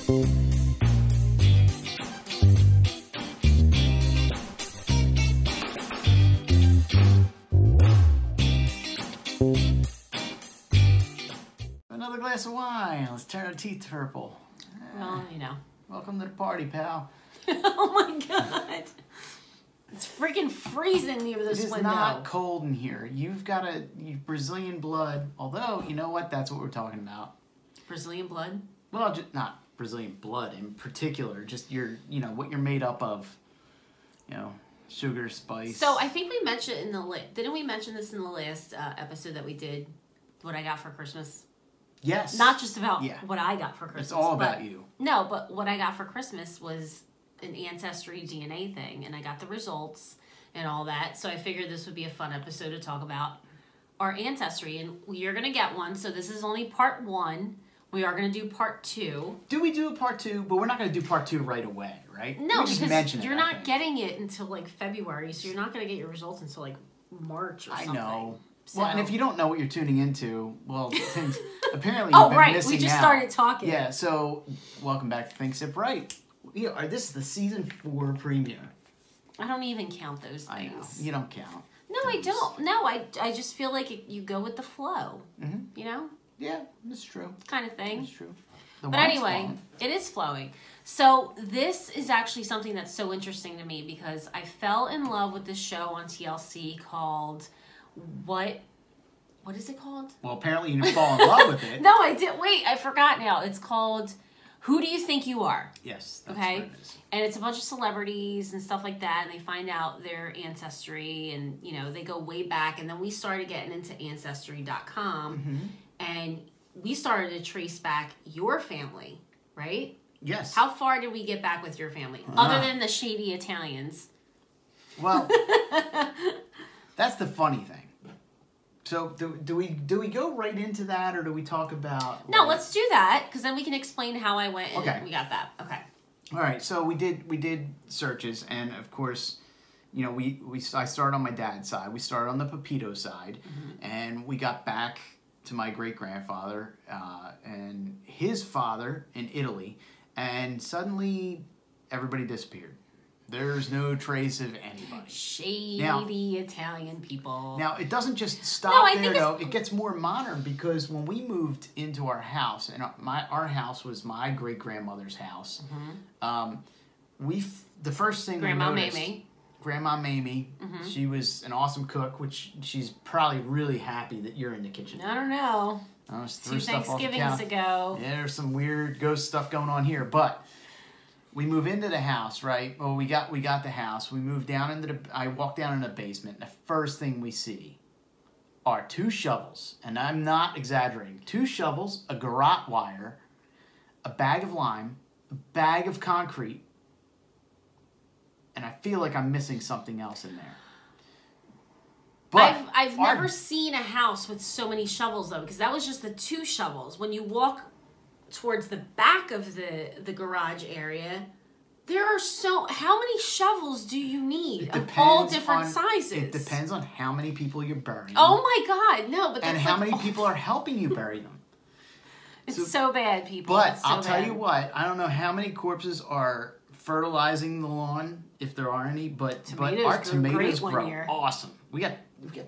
Another glass of wine. Let's turn our teeth purple. Well, you know. Welcome to the party, pal. Oh my god. It's freaking freezing near this window. It is not cold in here. You've got a Brazilian blood. Although, you know what? That's what we're talking about. Brazilian blood? Well, just not Brazilian blood in particular. Just what you're made up of. You know, sugar, spice. So I think we mentioned in the didn't we mention this in the last episode that we did? What I got for Christmas. Yes. Not just about what I got for Christmas. It's all about you. No, but what I got for Christmas was an Ancestry DNA thing, and I got the results and all that. So I figured this would be a fun episode to talk about our ancestry, and you're going to get one. So this is only part 1. We are going to do part 2. Do we do a part 2? But we're not going to do part 2 right away, right? No, just because you're not getting it until like February, so you're not going to get your results until like March or something. I know. So. Well, and if you don't know what you're tuning into, well, apparently you've been missing out. We just started talking. Yeah, so welcome back to Think Sip Write. This is the season 4 premiere. I don't even count those things. I know. You don't count. No, I don't. No, I just feel like you go with the flow. Mm-hmm. You know? Yeah, that's true. Kind of thing. That's true. But anyway, flowing. It is flowing. So this is actually something that's so interesting to me because I fell in love with this show on TLC called What is it called? Well, apparently you didn't fall in love with it. No, I did. Wait, I forgot now. It's called Who Do You Think You Are? Yes. That's okay. What it is. And it's a bunch of celebrities and stuff like that, and they find out their ancestry, and they go way back. And then we started getting into Ancestry.com, and we started to trace back your family, right? Yes. How far did we get back with your family, other than the shady Italians? Well, that's the funny thing. So do we go right into that, or do we talk about? No, let's do that because then we can explain how I went and we got that. Okay. All right. So we did searches, and of course, I started on my dad's side. We started on the Pepito side, and we got back to my great grandfather and his father in Italy, and suddenly everybody disappeared. There's no trace of anybody. Shady Italian people. Now, it doesn't just stop there, though. It gets more modern because when we moved into our house, and our house was my great-grandmother's house, the first thing Grandma we noticed... Mamie. Grandma Mamie. She was an awesome cook, which she's probably really happy that you're in the kitchen. I don't know. I was 2 Thanksgivings ago. Yeah, there's some weird ghost stuff going on here, but... We move into the house, right? Well, we got the house. We move down into I walk down in the basement. And the first thing we see are 2 shovels, and I'm not exaggerating. 2 shovels, a garrote wire, a bag of lime, a bag of concrete, and I feel like I'm missing something else in there. But I've never seen a house with so many shovels though, because that was just the 2 shovels. When you walk towards the back of the garage area, there are how many shovels do you need of all different sizes? It depends on how many people you're burying. Oh my God, no, but that's and how many people are helping you bury them. It's so bad, people. But I'll tell you what, I don't know how many corpses are fertilizing the lawn, if there are any, but our tomatoes grow awesome. We got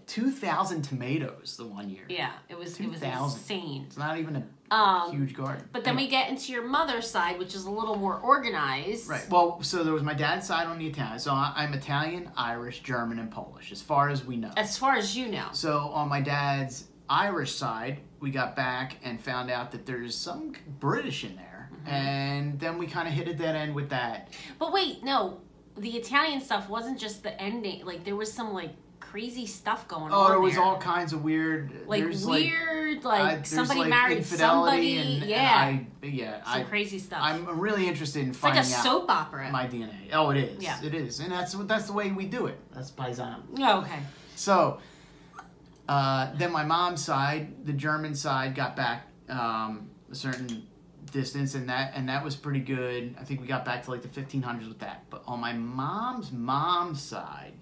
2,000 tomatoes the one year. Yeah, it was insane. It's not even a huge garden. But then we get into your mother's side, which is a little more organized. Right. Well, so there was my dad's side on the Italian. So I'm Italian, Irish, German, and Polish, as far as we know. As far as you know. So on my dad's Irish side, we got back and found out that there's some British in there. And then we kind of hit a dead end with that. But wait, no. The Italian stuff wasn't just the ending. Like, there was some, crazy stuff going on. Oh, there was all kinds of weird... somebody married somebody. Some crazy stuff. I'm really interested in finding out... It's like a soap opera. My DNA. Oh, it is. Yeah. It is. And that's the way we do it. That's paisano. Oh, okay. So, then my mom's side, the German side, got back a certain distance, and that was pretty good. I think we got back to the 1500s with that. But on my mom's side...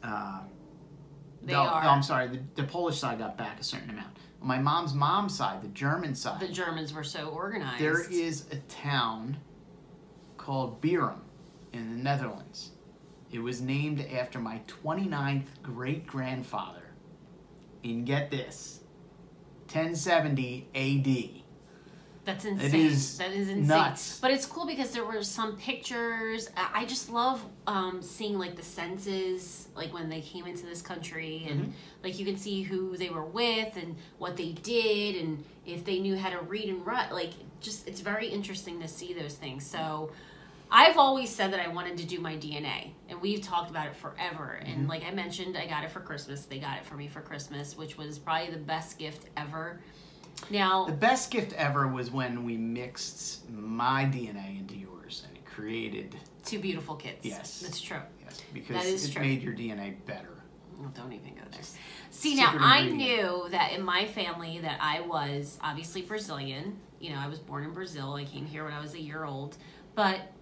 I'm sorry. The Polish side got back a certain amount. my mom's side, the German side. The Germans were so organized. There is a town called Bierum in the Netherlands. It was named after my 29th great-grandfather in, get this, 1070 AD. That's insane. It is that is insane. Nuts. But it's cool because there were some pictures. I just love seeing like the census, like when they came into this country, and like you can see who they were with and what they did, and if they knew how to read and write. Like, just it's very interesting to see those things. So I've always said that I wanted to do my DNA, and we've talked about it forever. And like I mentioned, I got it for Christmas. They got it for me for Christmas, which was probably the best gift ever. Now, the best gift ever was when we mixed my DNA into yours, and it created 2 beautiful kids. Yes, that's true. Yes, because it made your DNA better. Well, don't even go there. See, now I knew that in my family that I was obviously Brazilian. You know, I was born in Brazil. I came here when I was a year old, but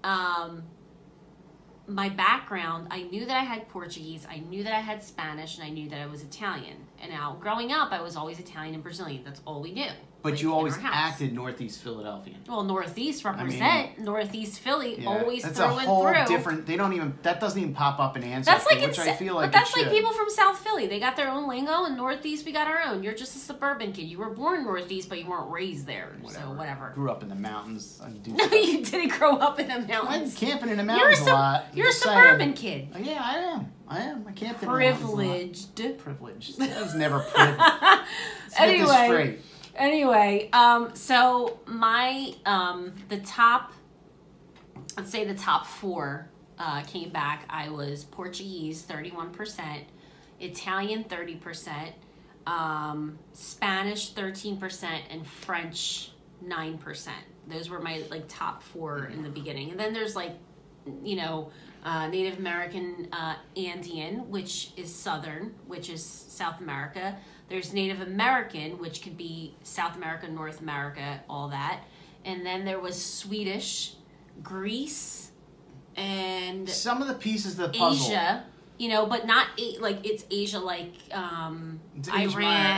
my background, I knew that I had Portuguese, I knew that I had Spanish, and I knew that I was Italian. And now, growing up, I was always Italian and Brazilian. That's all we knew. But you always acted Northeast Philadelphian. Well, Northeast represent Northeast Philly, always that's through a and whole through. Different. They don't even. That doesn't even pop up in Ancestry, which I feel like. But that's like people from South Philly. They got their own lingo, and Northeast, we got our own. You're just a suburban kid. You were born Northeast, but you weren't raised there. So whatever. Grew up in the mountains. No, you didn't grow up in the mountains. I went camping in the mountains a lot. You're a suburban kid. Yeah, I am. I camped in the mountains. Privileged. I was never privileged. Let's get this straight. Anyway, so my, the top, let's say the top 4 came back. I was Portuguese, 31%, Italian, 30%, Spanish, 13%, and French, 9%. Those were my, like, top 4 in the beginning. And then there's, like, you know, Native American Andean, which is Southern, which is South America. There's Native American, which could be South America, North America, all that. And then there was Swedish, Greece, and some of the pieces of the puzzle. Asia, you know, but not like it's Asia, like Iran.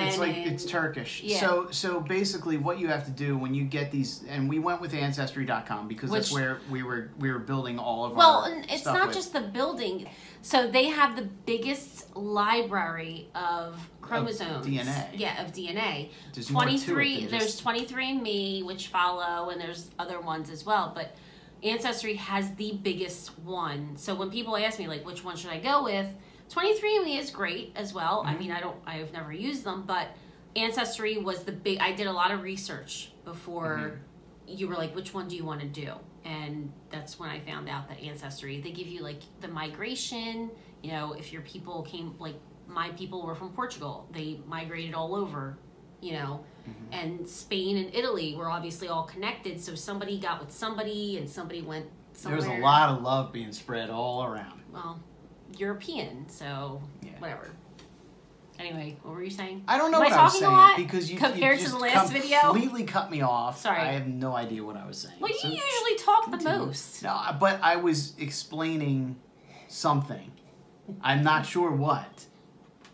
It's like it's Turkish. Yeah. So basically, what you have to do when you get these, and we went with Ancestry.com because that's where we were building all of our. Well, and it's not just the building. So they have the biggest library of chromosomes. Of DNA. Yeah, of DNA. There's 23. There's 23andMe, which follow, and there's other ones as well. But Ancestry has the biggest one. So when people ask me, like, which one should I go with? 23andMe is great as well. I mean, I've never used them, but Ancestry was the big. I did a lot of research before you were like, which one do you want to do? And that's when I found out that Ancestry, they give you like the migration, you know, if your people came, like my people were from Portugal, they migrated all over, you know, and Spain and Italy were obviously all connected. So somebody got with somebody and somebody went somewhere. There was a lot of love being spread all around. Well, European, so whatever. Anyway, what were you saying? I don't know what I was saying because you compared to the last video completely cut me off. Sorry, I have no idea what I was saying. Well, you usually talk the most. No, but I was explaining something. I'm not sure what.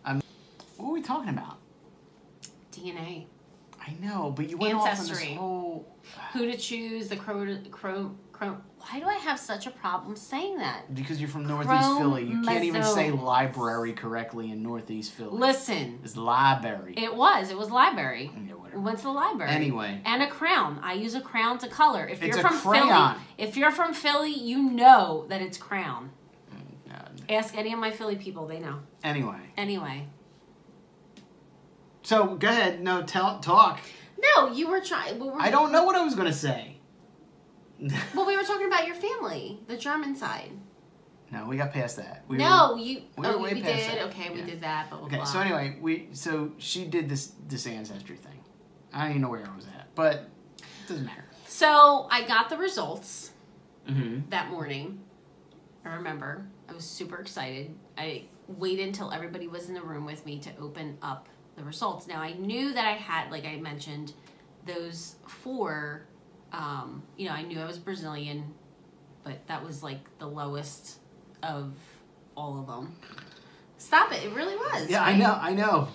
What are we talking about? DNA. I know, but you went Ancestry. off on this whole. Who to choose? The Why do I have such a problem saying that? Because you're from Northeast Philly. You can't even say library correctly in Northeast Philly. Listen. It's library. It was library. Yeah, whatever. We went to the library. Anyway. And a crown. I use a crown to color. If it's you're from crayon. Philly, if you're from Philly, you know that it's crown. Ask any of my Philly people, they know. Anyway. So go ahead. No, talk. No, you were trying. I don't know what I was going to say. Well, we were talking about your family, the German side. No, we got past that. We did. Okay, we did that. Blah, blah, blah. So anyway, so she did this Ancestry thing. I don't even know where I was at, but it doesn't matter. So I got the results that morning. I remember. I was super excited. I waited until everybody was in the room with me to open up the results. Now, I knew that I had, like I mentioned, those 4, you know, I knew I was Brazilian, but that was like the lowest of all of them. Stop it. It really was. Yeah, right? I know.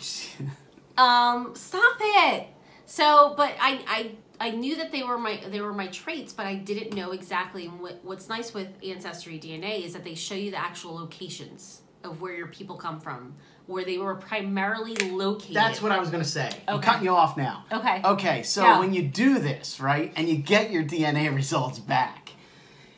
Stop it. So, but I knew that they were my traits, but I didn't know exactly. What's nice with Ancestry DNA is that they show you the actual locations of where your people come from, where they were primarily located. That's what I was going to say. Okay. I'm cutting you off now. Okay. Okay, so when you do this, right, and you get your DNA results back,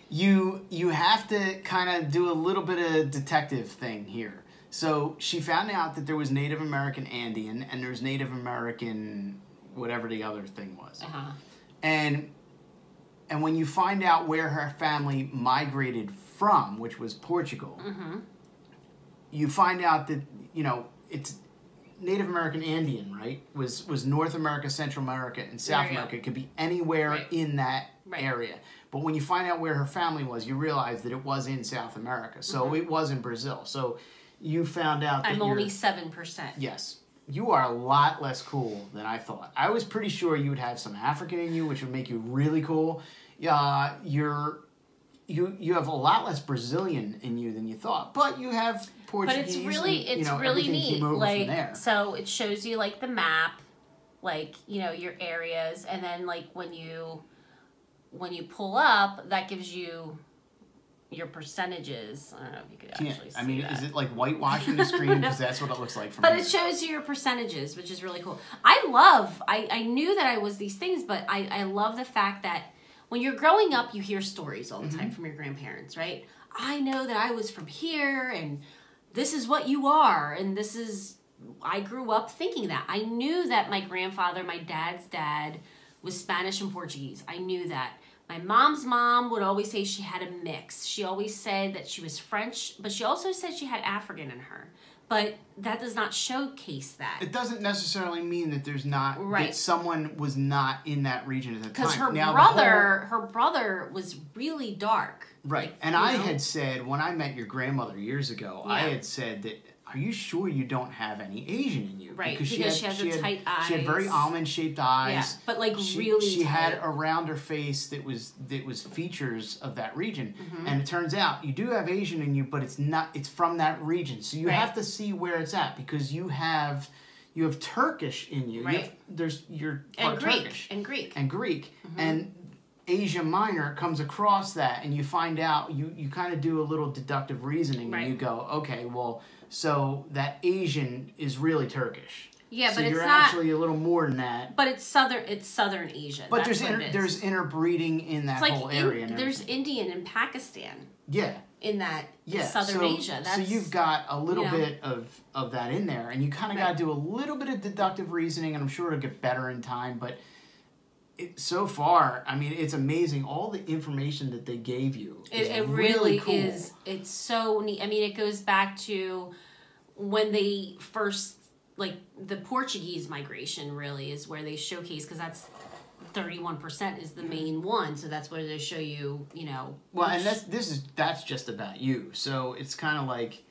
you have to kind of do a little bit of detective thing here. So she found out that there was Native American Andean and there's Native American whatever the other thing was. Uh-huh. And when you find out where her family migrated from, which was Portugal, mm-hmm. you find out that, you know, it's Native American Andean, right? Was North America, Central America, and South America. It could be anywhere in that area. But when you find out where her family was, you realize that it was in South America. So mm-hmm. it was in Brazil. So you found out that I'm only 7%. Yes. You are a lot less cool than I thought. I was pretty sure you would have some African in you, which would make you really cool. You have a lot less Brazilian in you than you thought, but you have Portuguese. But it's really neat. Like, so it shows you like the map, like, you know, your areas, and then like when you pull up, that gives you your percentages. I don't know if you could actually see that. Is it like whitewashing the screen? Because that's what it looks like from But here. it shows you your percentages, which is really cool. I knew that I was these things, but I love the fact that when you're growing up, you hear stories all the time mm-hmm. from your grandparents, right? I know that I was from here, and this is what you are, and I grew up thinking that. I knew that my grandfather, my dad's dad, was Spanish and Portuguese. I knew that. My mom's mom would always say she had a mix. She always said that she was French, but she also said she had African in her. But that does not showcase that. It doesn't necessarily mean that there's not, that someone was not in that region at the time. Because her brother was really dark. Right. And I had said, when I met your grandmother years ago, I had said that, are you sure you don't have any Asian in you? Right, because she has tight eyes. She had very almond-shaped eyes. Yeah, but like really She tight. had around her face that was features of that region. Mm-hmm. And it turns out you do have Asian in you, but it's from that region. So you have to see where it's at, because you have Turkish in you. Right. You're part Turkish. And Greek. Mm-hmm. And Asia Minor comes across that, and you find out, you kind of do a little deductive reasoning, and you go, okay, well, so that Asian is really Turkish. Yeah, so but it's you're not actually a little more than that. But it's Southern Asian. But there's interbreeding in that whole area. There's Indian in Pakistan. Yeah. In that Southern Asia. So you've got a little bit of that in there, and you kind of got to do a little bit of deductive reasoning, and I'm sure it'll get better in time, but so far, I mean, it's amazing all the information that they gave you. It really cool. is. It's so neat. I mean, it goes back to when they first, like, the Portuguese migration really is where they showcase, because that's 31% is the main one, so that's where they show you, you know. Well, and that's just about you. So it's kind of like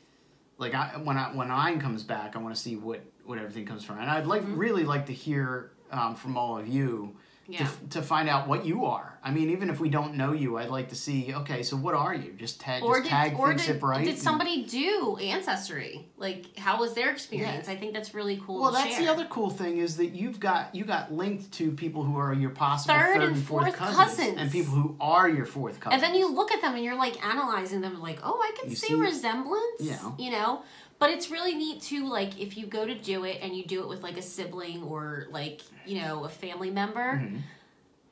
when Ein comes back, I want to see what everything comes from, and I'd really like to hear from all of you. Yeah. To find out what you are. I mean, even if we don't know you, I'd like to see, okay, so what are you? Tag thinksipwrite. Did somebody do Ancestry? Like, how was their experience? Yeah. I think that's really cool to share. Well, that's the other cool thing, is that you got linked to people who are your possible third and fourth cousins. And people who are your fourth cousins. And then you look at them and you're like analyzing them like, oh, I can see resemblance. Yeah. You know? But it's really neat too, like, if you go to do it and you do it with like a sibling or like, you know, a family member, mm-hmm.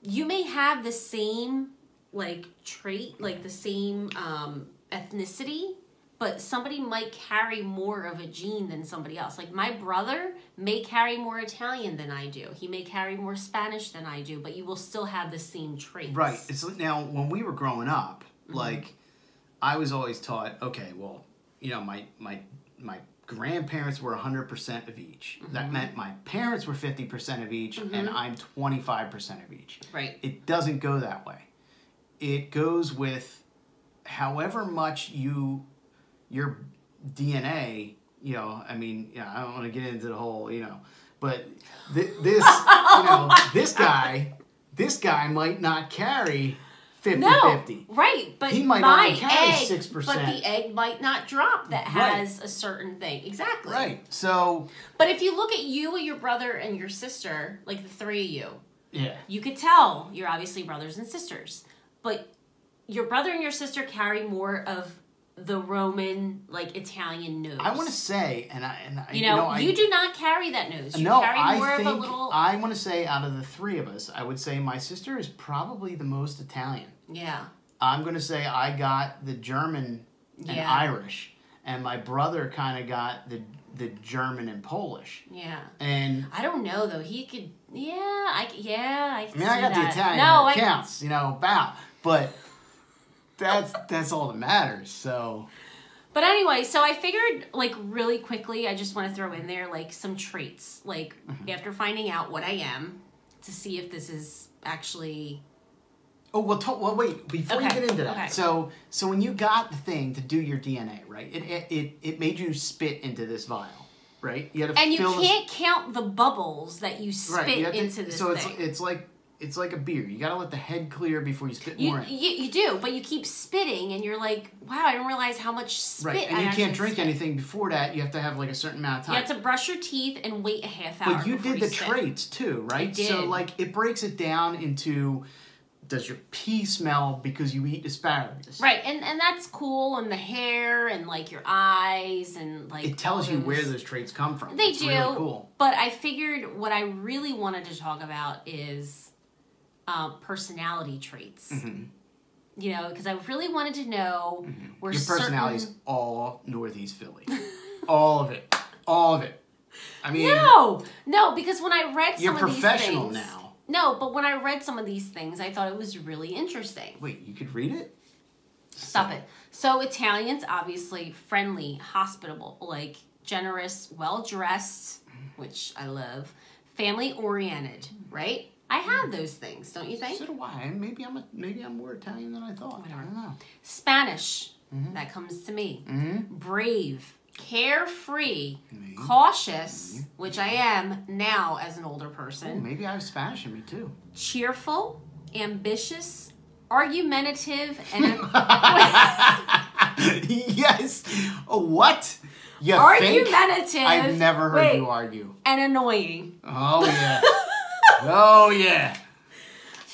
you may have the same like trait, like the same ethnicity, but somebody might carry more of a gene than somebody else. Like my brother may carry more Italian than I do. He may carry more Spanish than I do, but you will still have the same traits. Right. Now, when we were growing up, mm-hmm. like, I was always taught, okay, well, you know, my grandparents were 100% of each. Mm-hmm. That meant my parents were 50% of each, mm-hmm. and I'm 25% of each. Right. It doesn't go that way. It goes with however much your DNA, you know, I mean, you know, I don't want to get into the whole, you know, but this, you know, this guy might not carry 50-50. Right, but he might my only carry egg, 6%. but the egg might not drop that has a certain thing. Exactly. Right. So. But if you look at you and your brother and your sister, like the three of you, yeah, you could tell you're obviously brothers and sisters. But your brother and your sister carry more of the Roman, like Italian nose. I want to say, you do not carry that nose. You carry more of a little. I want to say, out of the three of us, I would say my sister is probably the most Italian. Yeah. I'm going to say I got the German and Irish, and my brother kind of got the German and Polish. Yeah. And I don't know though. He could. I can I see got that. the Italian. No, it counts. Bow, but. That's all that matters. So, but anyway, so I figured, like, really quickly, I just want to throw in there like some traits, like after finding out what I am, to see if this is actually. Oh well, wait before you get into that. Okay. So when you got the thing to do your DNA, right? It made you spit into this vial, right? You had to you can't count the bubbles that you spit into this thing. So it's like a beer. You gotta let the head clear before you spit more in. You do, but you keep spitting, and you're like, wow, I didn't realize how much spit Right, and you can't drink anything before that. You have to have like a certain amount of time. You have to brush your teeth and wait a half hour. But you did the traits too, right? I did. So like it breaks it down into, does your pee smell because you eat asparagus? Right, and that's cool, and the hair, and like your eyes, and like it tells you where those traits come from. They it's do. Really cool. But I figured what I really wanted to talk about is personality traits. Because I really wanted to know where your personality's all Northeast Philly, all of it. I mean, no, because when I read some of these things, you're professional now. No, but when I read some of these things, I thought it was really interesting. Wait, you could read it? Stop it. So Italians, obviously friendly, hospitable, like generous, well-dressed, which I love, family-oriented, right? I have those things, don't you think? So do I. Maybe I'm more Italian than I thought. I don't know. Spanish, that comes to me. Brave, carefree, cautious, which I am now as an older person. Oh, maybe I have Spanish in me too. Cheerful, ambitious, argumentative, and yes. What? You argumentative. Think? I've never heard you argue. And annoying. Oh yeah. Oh yeah.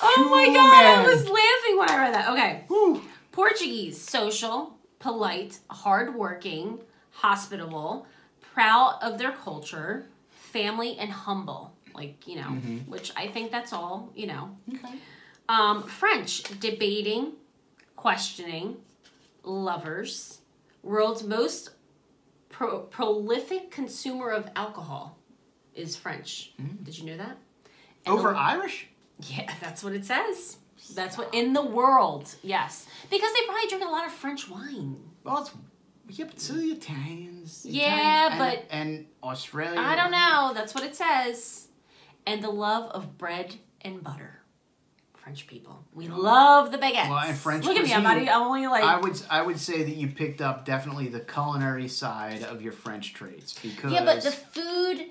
Oh my God! Man. I was laughing when I read that. Okay. Whew. Portuguese, social, polite, hardworking, hospitable, proud of their culture, family, and humble. Like, which I think that's all, Okay. French, debating, questioning, lovers, world's most prolific consumer of alcohol is French. Did you know that? And over Irish? Yeah, that's what it says. That's what in the world, yes, because they probably drink a lot of French wine. Well, but so the Italians. And Australia. I don't know. That's what it says. And the love of bread and butter. French people, we love the baguettes. Well, and French. Look cuisine, at me, I'm only like. I would say that you picked up definitely the culinary side of your French traits because. Yeah, but the food,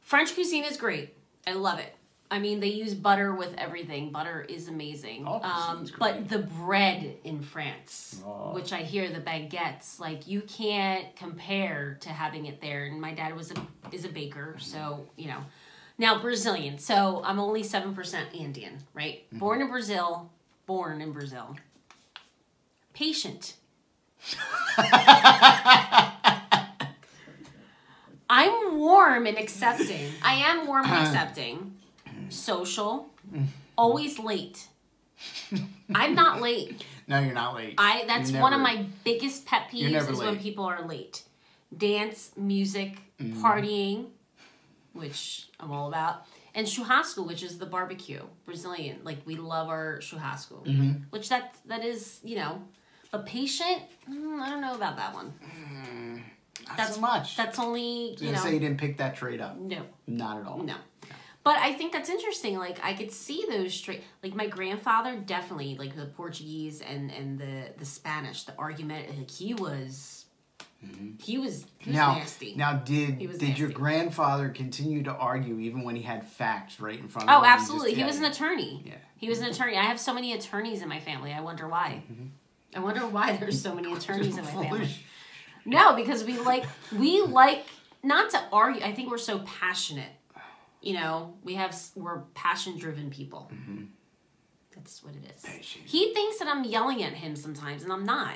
French cuisine is great. I love it. I mean, they use butter with everything. Butter is amazing. But the bread in France, which I hear the baguettes, like you can't compare to having it there. And my dad is a baker, so Now Brazilian. So I'm only 7% Andean, right? Born in Brazil. Patient. I'm warm and accepting. I am warm and accepting. Social. Always late. I'm not late. No, you're not late. That's one of my biggest pet peeves is when people are late. Dance, music, partying, which I'm all about. And churrasco, which is the barbecue. Brazilian. Like, we love our churrasco. Which that is, But patient, I don't know about that one. Not so much. That's only, I was going to say you didn't pick that trait up. No. Not at all. No. But I think that's interesting. Like, I could see those traits. Like, my grandfather definitely, like, the Portuguese and the Spanish, the argument, like, he was He was nasty. Now, did your grandfather continue to argue even when he had facts right in front of him? Oh, absolutely. He was an attorney. Yeah. He was an attorney. I have so many attorneys in my family. I wonder why. I wonder why there's so many attorneys in my family. No, because we like not to argue. I think we're so passionate. You know, we're passion-driven people. That's what it is. Patient. He thinks that I'm yelling at him sometimes, and I'm not.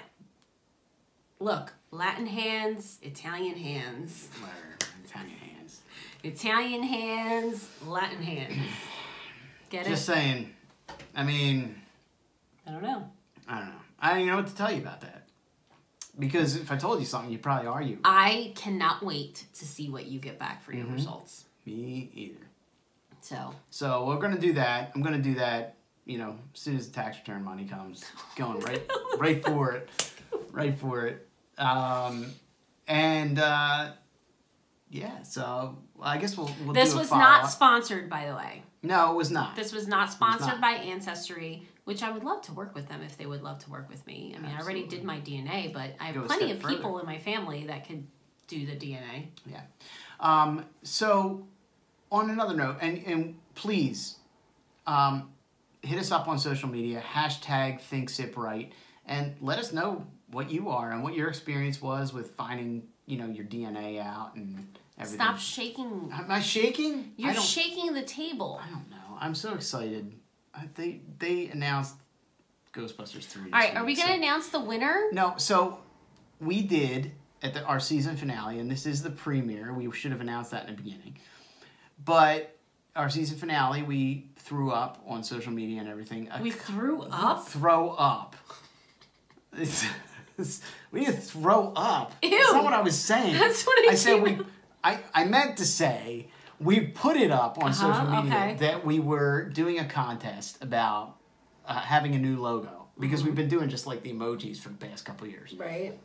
Look, Latin hands, Italian hands. Italian hands, Latin hands. Get it? Just saying. I mean... I don't know. I don't even know what to tell you about that. Because if I told you something, you'd probably argue. I cannot wait to see what you get back for your results. Me either. So we're going to do that. I'm going to do that, you know, as soon as the tax return money comes. Going right for it. Right for it. Yeah, so I guess we'll This do a was follow-up. not sponsored, by the way. No, it was not. This was not sponsored by Ancestry, which I would love to work with them if they would love to work with me. I mean, I already did my DNA, but I have plenty of people in my family that could do the DNA. Yeah. So, on another note, and please, hit us up on social media, #thinksipwrite, and let us know what you are and what your experience was with finding, you know, your DNA out and everything. Stop shaking. Am I shaking? You're shaking the table. I don't know. I'm so excited. They announced Ghostbusters 3. All right, are we going to announce the winner? No, so we did at our season finale, and this is the premiere. We should have announced that in the beginning. But our season finale, we threw up on social media and everything. We threw up? Throw up. We didn't throw up. Ew. That's not what I was saying. That's what I said. I meant to say we put it up on social media that we were doing a contest about having a new logo because we've been doing just like the emojis for the past couple of years. Right.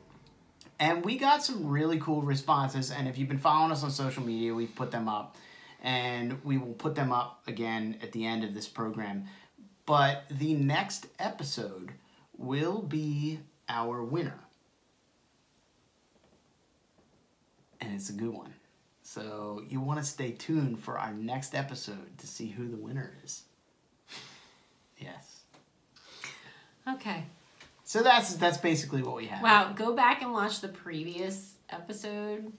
And we got some really cool responses. And if you've been following us on social media, we've put them up. And we will put them up again at the end of this program. But the next episode will be our winner. And it's a good one. So you want to stay tuned for our next episode to see who the winner is. Yes. Okay. So that's basically what we have. Wow, go back and watch the previous episode.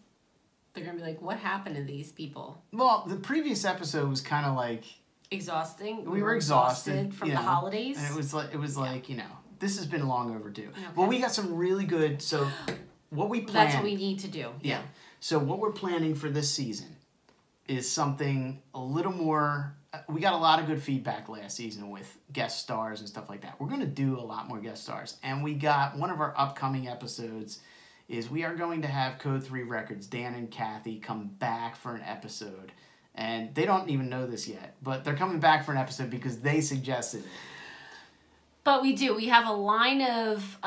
They're going to be like, what happened to these people? Well, the previous episode was kind of like... exhausting. We were exhausted from the holidays. And it was like, you know, this has been long overdue. Okay. Well, we got some really good... So what we planned... That's what we need to do. Yeah. So what we're planning for this season is something a little more... We got a lot of good feedback last season with guest stars and stuff like that. We're going to do a lot more guest stars. And we got one of our upcoming episodes is we are going to have Code 3 Records, Dan and Kathy, come back for an episode. And they don't even know this yet, but they're coming back for an episode because they suggested it. But we do. We have a line of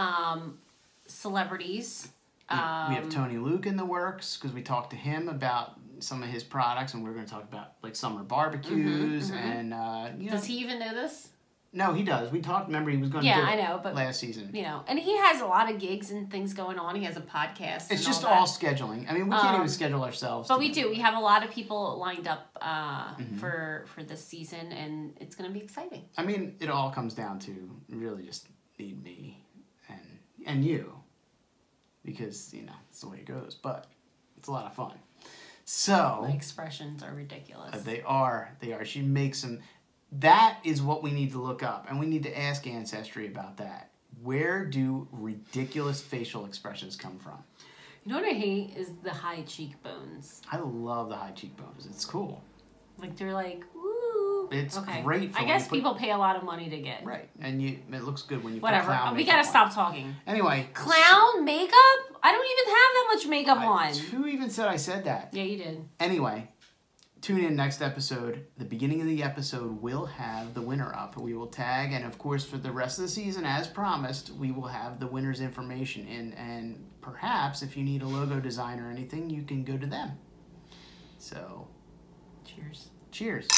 celebrities. We have Tony Luke in the works because we talked to him about some of his products, and we're going to talk about like summer barbecues and you know. Does he even know this? No, he does. We talked. Remember, he was going to do it but last season. You know, and he has a lot of gigs and things going on. He has a podcast. It's just all scheduling. I mean, we can't even schedule ourselves. But we do. We have a lot of people lined up for this season, and it's going to be exciting. I mean, it all comes down to really just need me and you, because you know it's the way it goes. But it's a lot of fun. So my expressions are ridiculous. They are. She makes them. That is what we need to look up, and we need to ask Ancestry about that. Where do ridiculous facial expressions come from? You know what I hate is the high cheekbones. I love the high cheekbones. It's cool. Like they're like, woo. It's great. I guess people pay a lot of money to get. Right, and it looks good when you put clown makeup. We gotta stop talking. Anyway, clown makeup? I don't even have that much makeup on. Who even said I said that? Yeah, you did. Anyway. Tune in next episode. The beginning of the episode will have the winner up. We will tag, and of course for the rest of the season, as promised, we will have the winner's information in, and perhaps if you need a logo design or anything, you can go to them. So, cheers. Cheers.